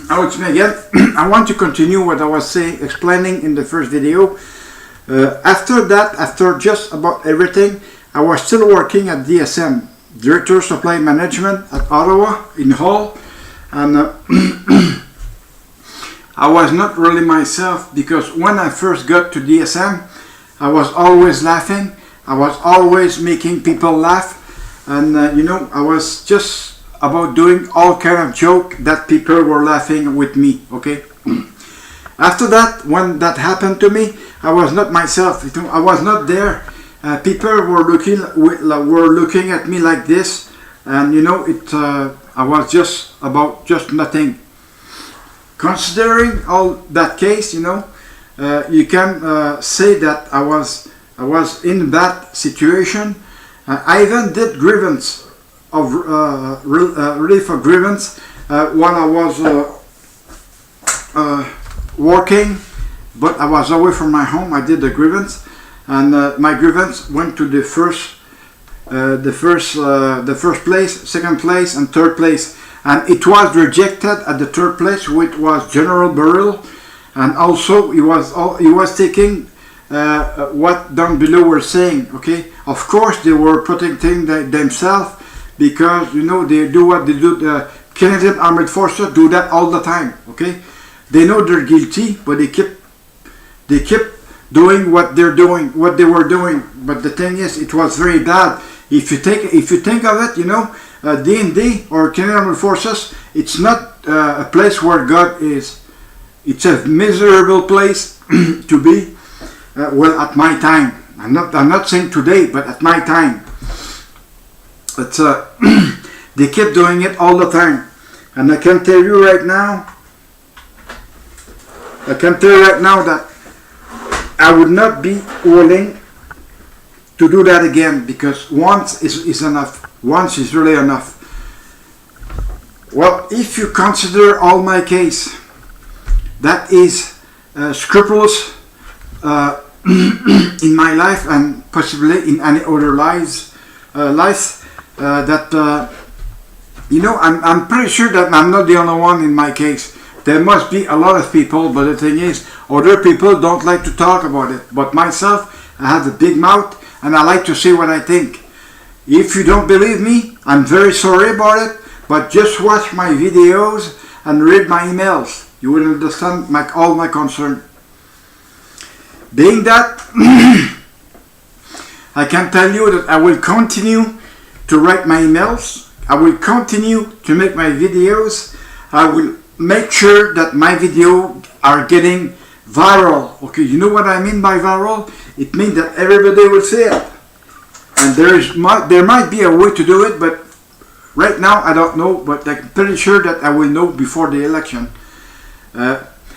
Hello, it's me again. I want to continue what I was explaining in the first video. After that, after just about everything, I was still working at DSM, Director Supply Management at Ottawa in Hull, and I was not really myself, because when I first got to DSM, I was always laughing. I was always making people laugh, and I was just about doing all kind of joke that people were laughing with me. Okay. After that, when that happened to me, I was not myself. I was not there. People were looking at me like this, and I was just nothing. Considering all that case, you can say that I was in that situation. I even did grievance of relief of grievance when I was working, but I was away from my home. I did the grievance, and my grievance went to the first place, second place, and third place, and it was rejected at the third place, which was General Burial, and also he was taking what down below were saying. Okay, of course they were protecting themselves, because they do what they do. The Canadian Armed Forces do that all the time. Okay, they know they're guilty, but they keep doing what they were doing. But the thing is, it was very bad. If you think of it, D&D or Canadian Armed Forces, it's not a place where God is. It's a miserable place to be. Well, at my time, I'm not saying today, but at my time. But they kept doing it all the time, and I can tell you right now that I would not be willing to do that again, because once is enough. Once is really enough. Well, if you consider all my case, that is scrupulous in my life, and possibly in any other lives. I'm pretty sure that I'm not the only one in my case. There must be a lot of people, but the thing is, other people don't like to talk about it. But myself, I have a big mouth, and I like to say what I think. If you don't believe me, I'm very sorry about it, but just watch my videos and read my emails. You will understand all my concern. Being that, I can tell you that I will continue to write my emails. I will continue to make my videos. I will make sure that my videos are getting viral. Okay, you know what I mean by viral? It means that everybody will see it. And there might be a way to do it, but right now I don't know. But I'm pretty sure that I will know before the election.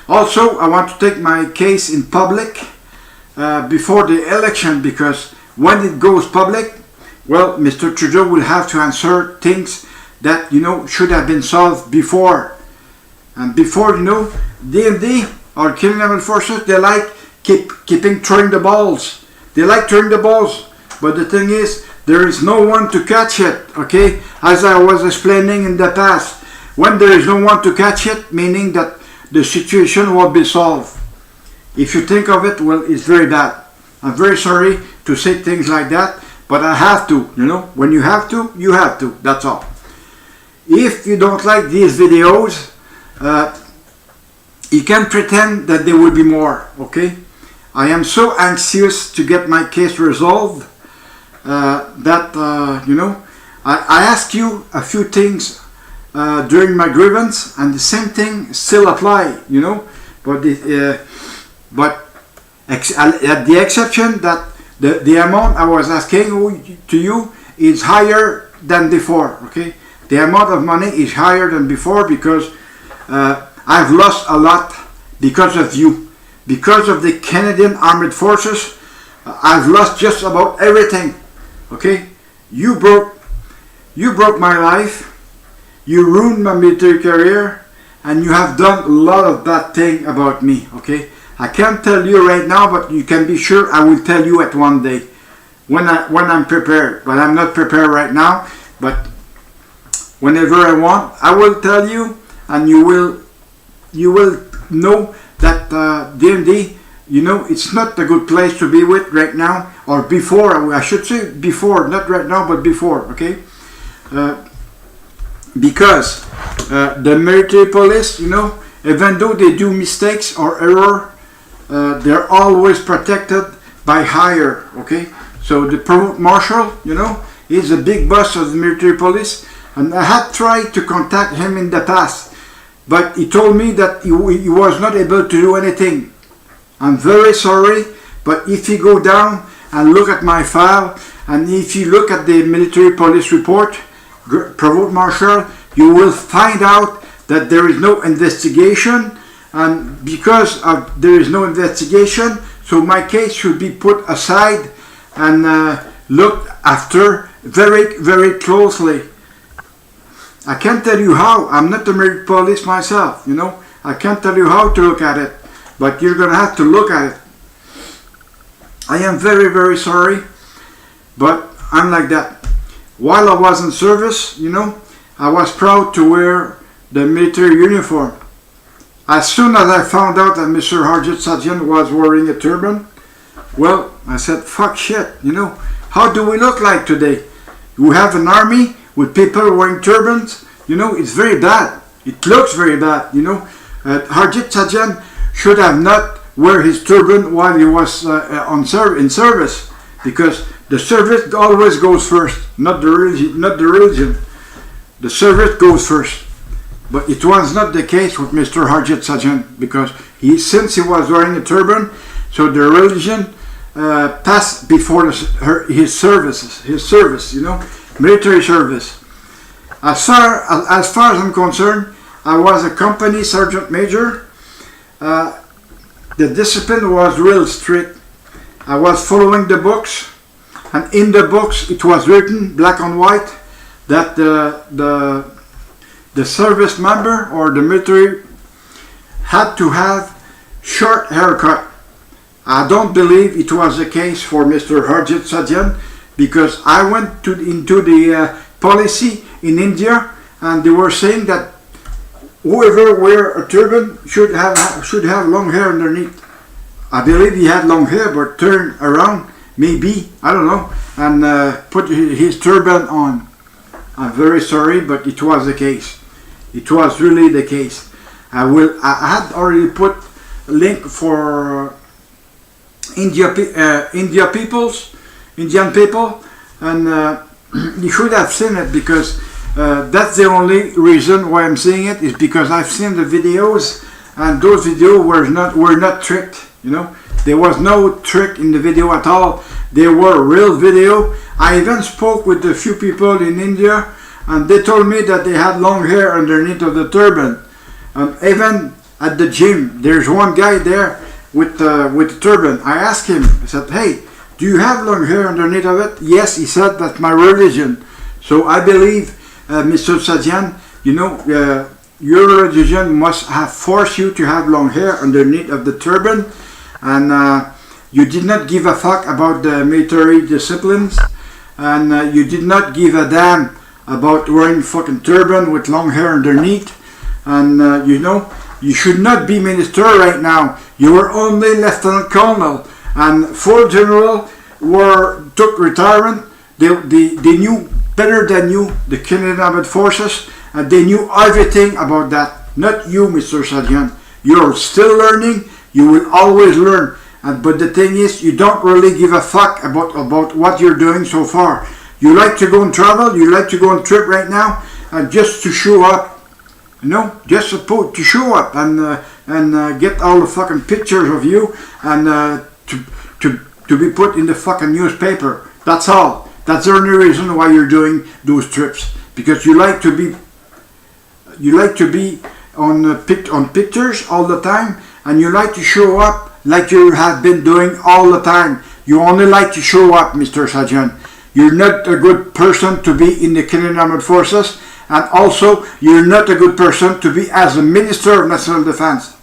Also, I want to take my case in public before the election, because when it goes public, well, Mr. Trudeau will have to answer things that should have been solved before. And before, D&D or Canadian Armed Forces, they like keeping throwing the balls. They like throwing the balls, but the thing is, there is no one to catch it. Okay, as I was explaining in the past, when there is no one to catch it, meaning that the situation will be solved. If you think of it, well, it's very bad. I'm very sorry to say things like that, but I have to. When you have to, you have to. That's all. If you don't like these videos, you can pretend that there will be more. Okay, I am so anxious to get my case resolved that I ask you a few things during my grievance, and the same thing still apply. But at the exception that the amount I was asking to you is higher than before. Okay, the amount of money is higher than before, because I've lost a lot because of you, because of the Canadian Armed Forces. I've lost just about everything. Okay, you broke my life, you ruined my military career, and you have done a lot of bad things about me. Okay, I can't tell you right now, but you can be sure I will tell you at one day when I'm prepared. But I'm not prepared right now. But whenever I want, I will tell you, and you will know that DMD, you know, it's not a good place to be with right now, or before, I should say before, not right now, but before, okay? Because the military police, you know, even though they do mistakes or error, they're always protected by higher, okay? So the provost marshal, you know, he's the big boss of the military police, and I had tried to contact him in the past, but he told me that he was not able to do anything. I'm very sorry, but if you go down and look at my file, and if you look at the military police report, provost marshal, you will find out that there is no investigation, and because there is no investigation, so my case should be put aside and looked after very, very closely. I can't tell you how. I'm not the military police myself, you know. I can't tell you how to look at it, but you're gonna have to look at it. I am very, very sorry, but I'm like that. While I was in service, you know, I was proud to wear the military uniform. As soon as I found out that Mr. Harjit Sajjan was wearing a turban, well, I said, fuck shit, you know. How do we look like today? We have an army with people wearing turbans, you know, it's very bad. It looks very bad, you know. Harjit Sajjan should have not wear his turban while he was in service, because the service always goes first, not the religion. The service goes first. But it was not the case with Mr. Harjit Sajjan, because since he was wearing a turban, so the religion passed before his service, you know, military service. As far as I'm concerned, I was a company sergeant major. The discipline was real strict. I was following the books, and in the books it was written black and white that the service member or the military had to have short haircut. I don't believe it was the case for Mr. Harjit Sajjan, because I went into the policy in India, and they were saying that whoever wear a turban should have long hair underneath. I believe he had long hair, but turned around, maybe, I don't know, and put his turban on. I'm very sorry, but it was the case. It was really the case. I had already put a link for Indian people, and you should have seen it, because that's the only reason why I'm saying it, is because I've seen the videos, and those videos were not tricked, you know. There was no trick in the video at all. They were real video. I even spoke with a few people in India, and they told me that they had long hair underneath of the turban. Even at the gym, there's one guy there with the turban. I asked him, I said, hey, do you have long hair underneath of it? Yes, he said, that's my religion. So I believe, Mr. Sajjan, you know, your religion must have forced you to have long hair underneath of the turban, and you did not give a fuck about the military disciplines, and you did not give a damn about wearing fucking turban with long hair underneath, and you know, you should not be minister right now. You were only lieutenant colonel, and full general took retirement. They knew better than you, the Canadian Armed Forces, and they knew everything about that. Not you, Mr. Sajjan. You're still learning. You will always learn. But the thing is, you don't really give a fuck about what you're doing so far. You like to go and travel. You like to go on trip right now, and just to show up. You know, just to show up and get all the fucking pictures of you, and to be put in the fucking newspaper. That's all. That's the only reason why you're doing those trips, because you like to be on pictures all the time, and you like to show up like you have been doing all the time. You only like to show up, Mr. Sajjan. You're not a good person to be in the Canadian Armed Forces, and also you're not a good person to be as a Minister of National Defense.